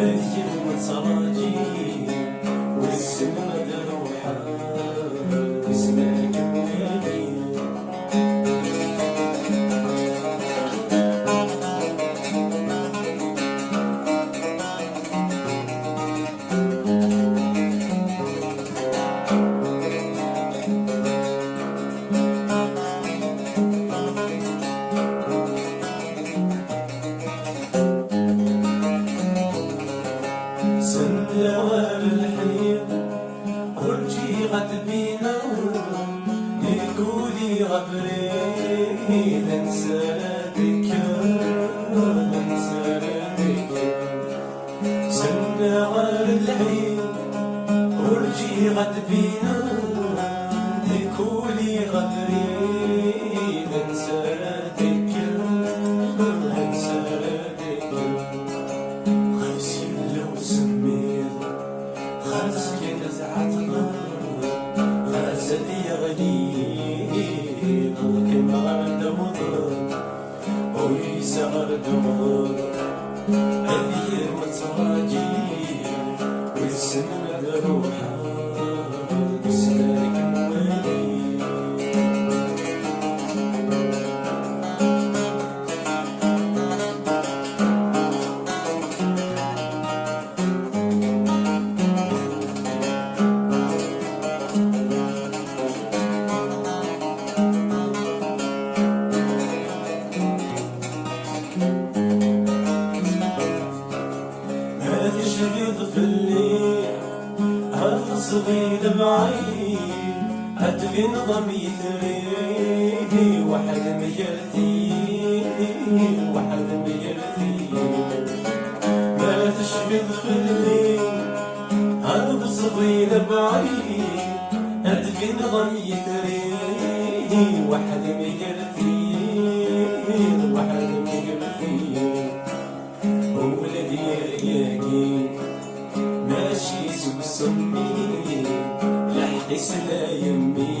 هذه المتراجي والسن مدروحة واسمك موالي. سندوار الحياة ورجي غتبينا يقولي غبري ننسالك ننسالك. سندوار الحياة ورجي غتبينا يقولي غبري ننسالك ننسالك. خايسين لو سميت خاص كده زعتنا خاص دي غليل كما غرد مضر ويسغر دمر. هذه المتراجي والسن مدروحة واسمك موالي. هذا شريط في الليل هذا صغير بعيد هتفي نظام يثري واحد مجرتي واحد مجرتي. ما تشفيض في الليل هذا صغير بعيد هتفي نظام يثري واحد مجرتي واحد مجرتي. ولدي رياقي ماشي سوق سمي لحقيس لا يمي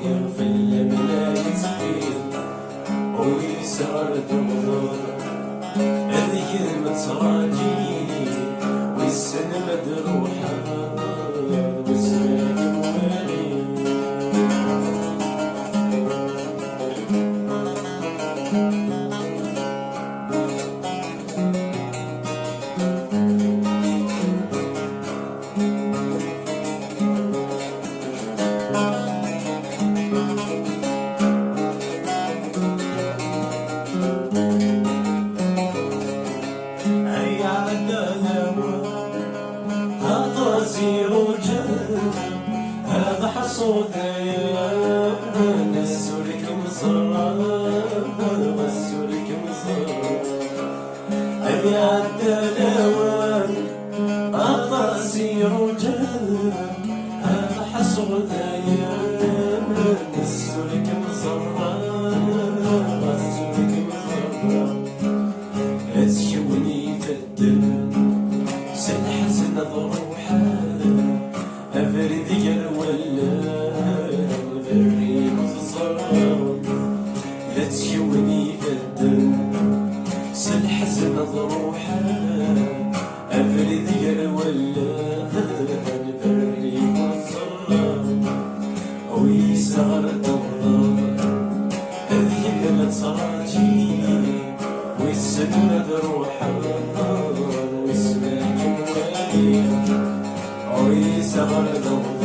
غفل ملا يتفيد ويسهر دمر. هذه المتراجي والسن مدروحة واسمك موالي. هذا حصود نسولك مصرة نسولك مصرة. أي عالدلاوان أطاسي رجال هذا حصود نسولك مصرة نسولك مصرة. أتشوني فدر سنحزن ضروحا أفرد يرولا البري مصر. لا تشوني فالدم سنحزن ضروحا أفرد يرولا البري مصر ويسهر الضوء. هذه المتراجي والسن مدروحة واسمك موالي ويسهر الضوء.